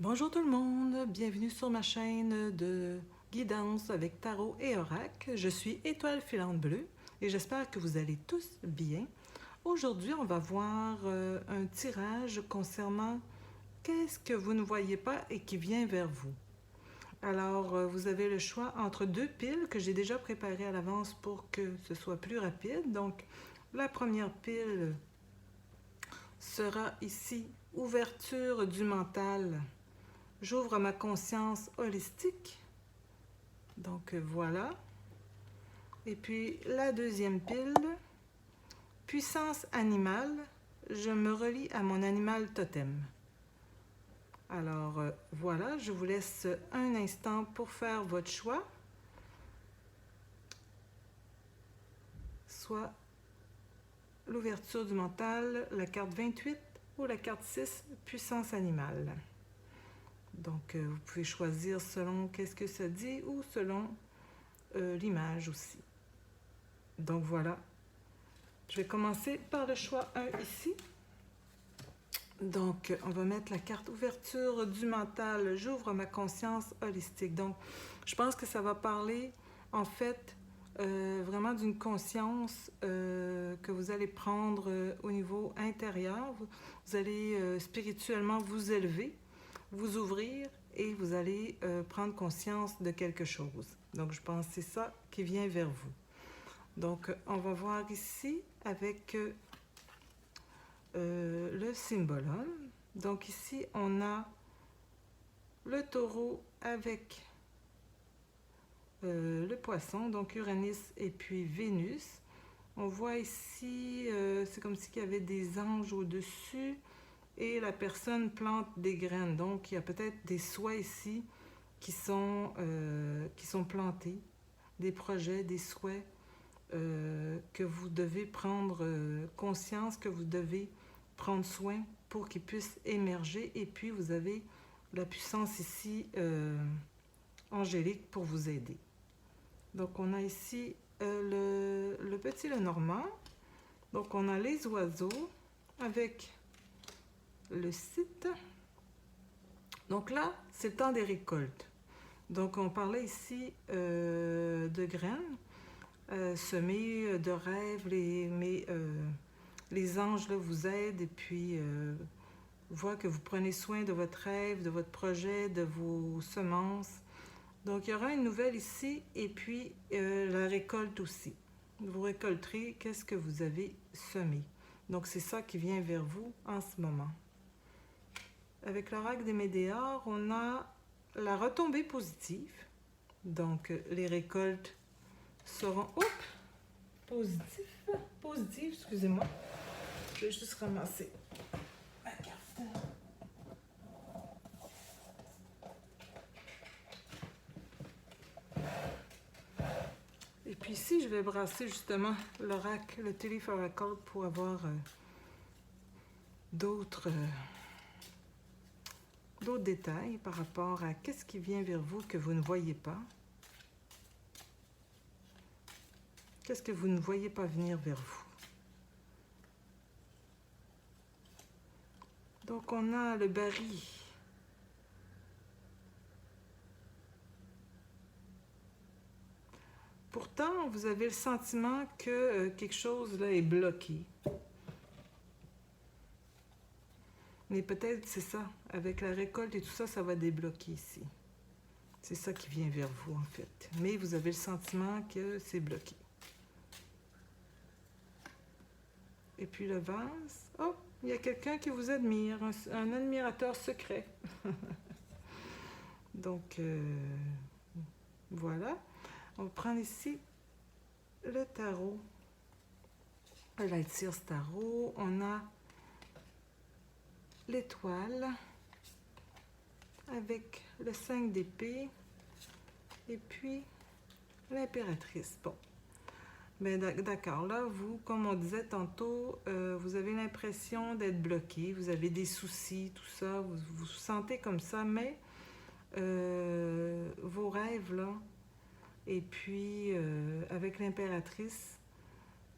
Bonjour tout le monde, bienvenue sur ma chaîne de guidance avec tarot et oracle. Je suis Étoile Filante Bleue et j'espère que vous allez tous bien. Aujourd'hui, on va voir un tirage concernant qu'est-ce que vous ne voyez pas et qui vient vers vous. Alors, vous avez le choix entre deux piles que j'ai déjà préparées à l'avance pour que ce soit plus rapide. Donc, la première pile sera ici, ouverture du mental. J'ouvre ma conscience holistique. Donc voilà. Et puis la deuxième pile, puissance animale. Je me relie à mon animal totem. Alors voilà, je vous laisse un instant pour faire votre choix. Soit l'ouverture du mental, la carte 28 ou la carte 6, puissance animale. Donc, vous pouvez choisir selon qu'est-ce que ça dit ou selon l'image aussi. Donc, voilà. Je vais commencer par le choix 1 ici. Donc, on va mettre la carte ouverture du mental. J'ouvre ma conscience holistique. Donc, je pense que ça va parler, en fait, vraiment d'une conscience que vous allez prendre au niveau intérieur. Vous allez spirituellement vous élever, vous ouvrir et vous allez prendre conscience de quelque chose. Donc, je pense que c'est ça qui vient vers vous. Donc, on va voir ici avec le symbolum. Donc, ici, on a le taureau avec le poisson, donc Uranus et puis Vénus. On voit ici, c'est comme s'il y avait des anges au-dessus et la personne plante des graines. Donc, il y a peut-être des souhaits ici qui sont plantés, des projets, des souhaits que vous devez prendre conscience, que vous devez prendre soin pour qu'ils puissent émerger. Et puis, vous avez la puissance ici angélique pour vous aider. Donc, on a ici le petit Lenormand. Donc, on a les oiseaux avec le site. Donc là, c'est le temps des récoltes. Donc, on parlait ici de graines semées, de rêves. Les anges là, vous aident et puis voient que vous prenez soin de votre rêve, de votre projet, de vos semences. Donc, il y aura une nouvelle ici et puis la récolte aussi. Vous récolterez qu'est-ce que vous avez semé. Donc, c'est ça qui vient vers vous en ce moment. Avec l'oracle des Médéors, on a la retombée positive. Donc, les récoltes seront positives, excusez-moi. Je vais juste ramasser ma carte. Et puis ici, je vais brasser justement l'oracle, le Teleph Oracle pour avoir d'autres détails par rapport à qu'est-ce qui vient vers vous que vous ne voyez pas. Qu'est-ce que vous ne voyez pas venir vers vous? Donc, on a le baril. Pourtant, vous avez le sentiment que quelque chose là est bloqué. Mais peut-être, c'est ça, avec la récolte et tout ça, ça va débloquer ici. C'est ça qui vient vers vous, en fait. Mais vous avez le sentiment que c'est bloqué. Et puis le vase. Oh, il y a quelqu'un qui vous admire, un admirateur secret. Donc, voilà. On va prendre ici le tarot. Le Light Seers Tarot. On a l'étoile avec le 5 d'épée et puis l'impératrice. Bon. Ben, d'accord, là, vous, comme on disait tantôt, vous avez l'impression d'être bloqué, vous avez des soucis, tout ça, vous vous sentez comme ça, mais vos rêves, là, et puis avec l'impératrice,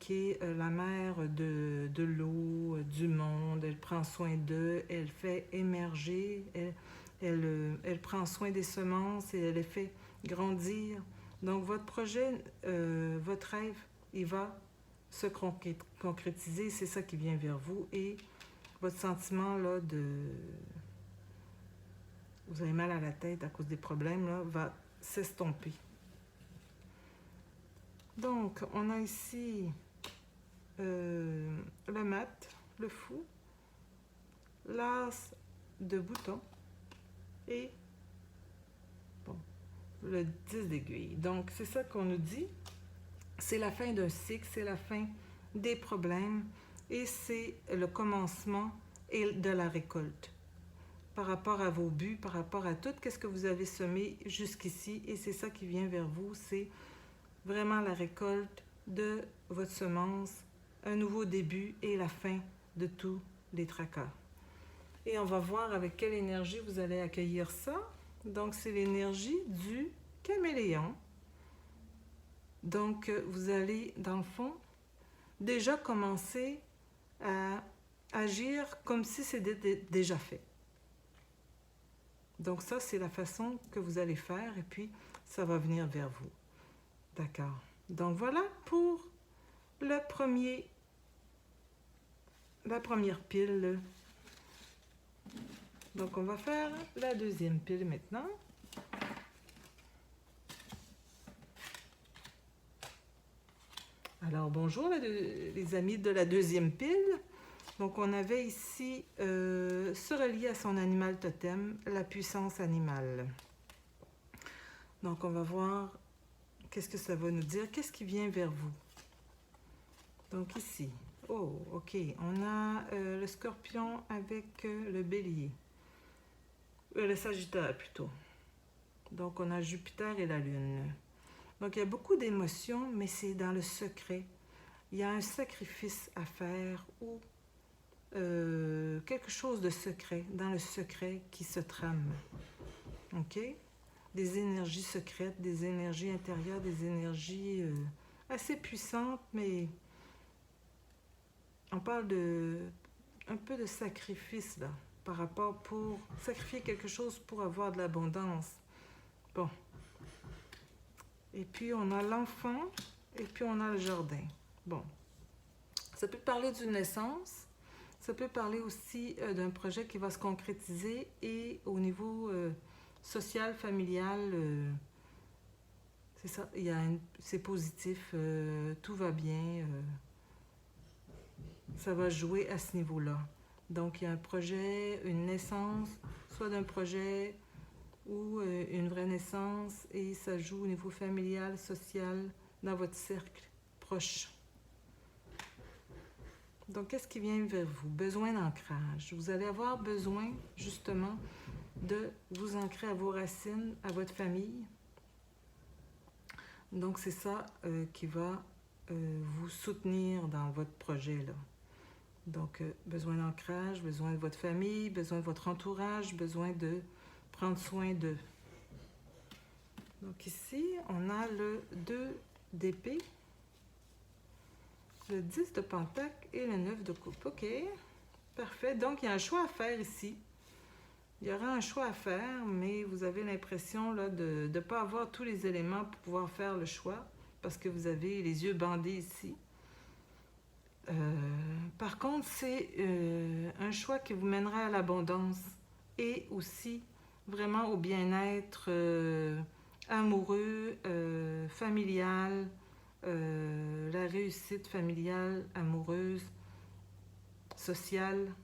qui est la mère de l'eau, du monde, elle prend soin d'eux, elle fait émerger, elle prend soin des semences et elle les fait grandir. Donc, votre projet, votre rêve, il va se concrétiser. C'est ça qui vient vers vous. Et votre sentiment là, vous avez mal à la tête à cause des problèmes, là, va s'estomper. Donc, on a ici le mat, le fou, l'as de bouton et bon, le 10 d'aiguille. Donc, c'est ça qu'on nous dit. C'est la fin d'un cycle, c'est la fin des problèmes et c'est le commencement de la récolte. Par rapport à vos buts, par rapport à tout, qu'est-ce que vous avez semé jusqu'ici et c'est ça qui vient vers vous, c'est vraiment la récolte de votre semence, un nouveau début et la fin de tous les tracas. Et on va voir avec quelle énergie vous allez accueillir ça. Donc, c'est l'énergie du caméléon. Donc, vous allez, dans le fond, déjà commencer à agir comme si c'était déjà fait. Donc, ça, c'est la façon que vous allez faire et puis, ça va venir vers vous. D'accord. Donc, voilà pour la première pile. Donc, on va faire la deuxième pile maintenant. Alors, bonjour les amis de la deuxième pile. Donc, on avait ici se relier à son animal totem, la puissance animale. Donc, on va voir qu'est-ce que ça va nous dire. Qu'est-ce qui vient vers vous? Donc, ici. Oh, OK. On a le scorpion avec le bélier. Le sagittaire, plutôt. Donc, on a Jupiter et la lune. Donc, il y a beaucoup d'émotions, mais c'est dans le secret. Il y a un sacrifice à faire ou quelque chose de secret, dans le secret qui se trame. OK? Des énergies secrètes, des énergies intérieures, des énergies assez puissantes, mais on parle un peu de sacrifice, là, par rapport pour sacrifier quelque chose pour avoir de l'abondance. Bon. Et puis, on a l'enfant et puis on a le jardin. Bon. Ça peut parler d'une naissance. Ça peut parler aussi d'un projet qui va se concrétiser et au niveau social, familial, c'est ça, c'est positif, tout va bien, ça va jouer à ce niveau-là. Donc, il y a un projet, une naissance, soit d'un projet ou une vraie naissance et ça joue au niveau familial, social, dans votre cercle proche. Donc, qu'est-ce qui vient vers vous? Besoin d'ancrage. Vous allez avoir besoin, justement, de vous ancrer à vos racines, à votre famille. Donc, c'est ça qui va vous soutenir dans votre projet, là. Donc, besoin d'ancrage, besoin de votre famille, besoin de votre entourage, besoin de prendre soin d'eux. Donc, ici, on a le 2 d'épée, le 10 de pentacle et le 9 de coupe. OK, parfait. Donc, il y a un choix à faire ici. Il y aura un choix à faire, mais vous avez l'impression là, de ne pas avoir tous les éléments pour pouvoir faire le choix parce que vous avez les yeux bandés ici. Par contre, c'est un choix qui vous mènera à l'abondance et aussi vraiment au bien-être amoureux, familial, la réussite familiale, amoureuse, sociale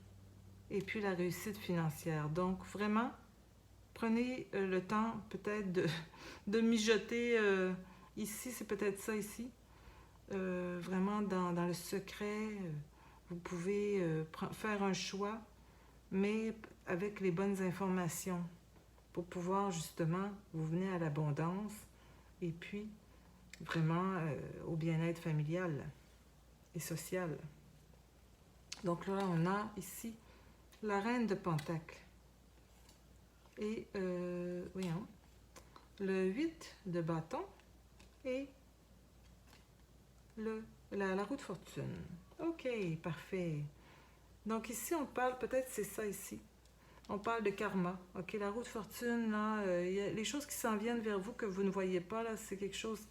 et puis la réussite financière. Donc, vraiment, prenez le temps peut-être de mijoter. Ici, c'est peut-être ça ici. Vraiment dans le secret, vous pouvez faire un choix, mais avec les bonnes informations pour pouvoir justement, vous venez à l'abondance et puis vraiment au bien-être familial et social. Donc là, on a ici la reine de pentacle et voyons, le 8 de bâton et la roue de fortune. OK, parfait. Donc ici, on parle, peut-être c'est ça ici. On parle de karma. OK, la roue de fortune, là, y a les choses qui s'en viennent vers vous que vous ne voyez pas, là, c'est quelque chose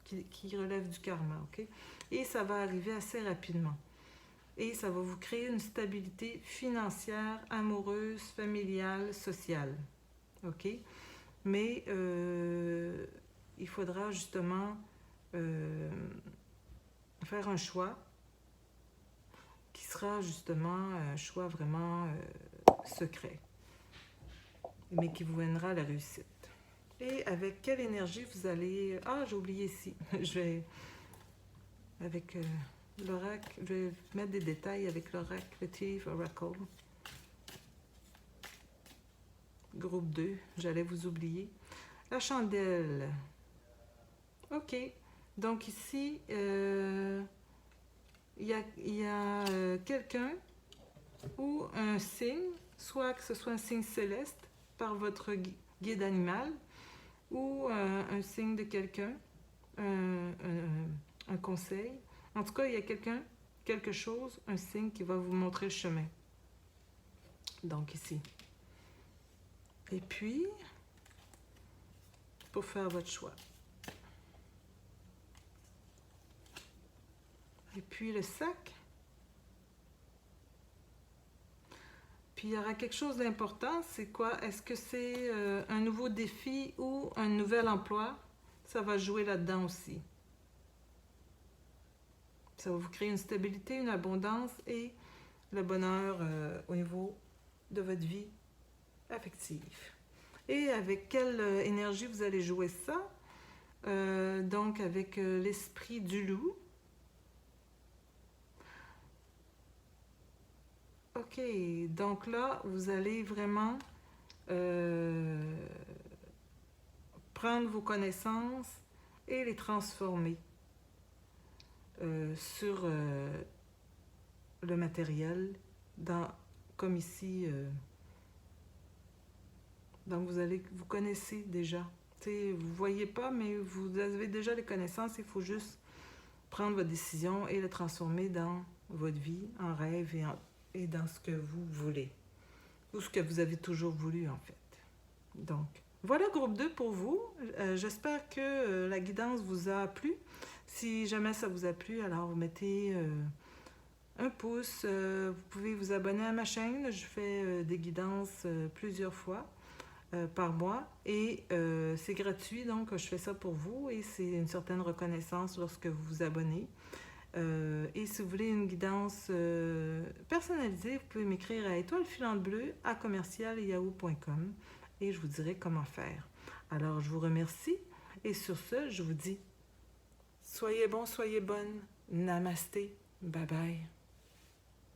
qui relève du karma. OK? Et ça va arriver assez rapidement. Et ça va vous créer une stabilité financière, amoureuse, familiale, sociale. OK? Mais il faudra justement faire un choix qui sera justement un choix vraiment secret, mais qui vous mènera à la réussite. Et avec quelle énergie vous allez... Ah, j'ai oublié ici. Je vais... Avec l'oracle, je vais mettre des détails avec l'oracle, le Thief Oracle. Groupe 2, j'allais vous oublier. La chandelle. OK. Donc ici, il y a quelqu'un ou un signe, soit que ce soit un signe céleste par votre guide animal ou un signe de quelqu'un, un conseil. En tout cas, il y a quelqu'un, quelque chose, un signe qui va vous montrer le chemin. Donc ici. Et puis, pour faire votre choix. Et puis le sac. Puis il y aura quelque chose d'important, c'est quoi? Est-ce que c'est un nouveau défi ou un nouvel emploi? Ça va jouer là-dedans aussi. Ça va vous créer une stabilité, une abondance et le bonheur au niveau de votre vie affective. Et avec quelle énergie vous allez jouer ça? Donc avec l'esprit du loup. OK, donc là, vous allez vraiment prendre vos connaissances et les transformer sur le matériel, comme ici. Donc vous connaissez déjà. T'sais, vous ne voyez pas, mais vous avez déjà les connaissances. Il faut juste prendre votre décision et le transformer dans votre vie, en rêve et dans ce que vous voulez. Ou ce que vous avez toujours voulu, en fait. Donc, voilà groupe 2 pour vous. J'espère que la guidance vous a plu. Si jamais ça vous a plu, alors vous mettez un pouce. Vous pouvez vous abonner à ma chaîne. Je fais des guidances plusieurs fois par mois. Et c'est gratuit, donc je fais ça pour vous. Et c'est une certaine reconnaissance lorsque vous vous abonnez. Et si vous voulez une guidance personnalisée, vous pouvez m'écrire à étoilefilantbleu@commercial-yahoo.com et je vous dirai comment faire. Alors, je vous remercie et sur ce, je vous dis soyez bons, soyez bonnes. Namasté. Bye bye.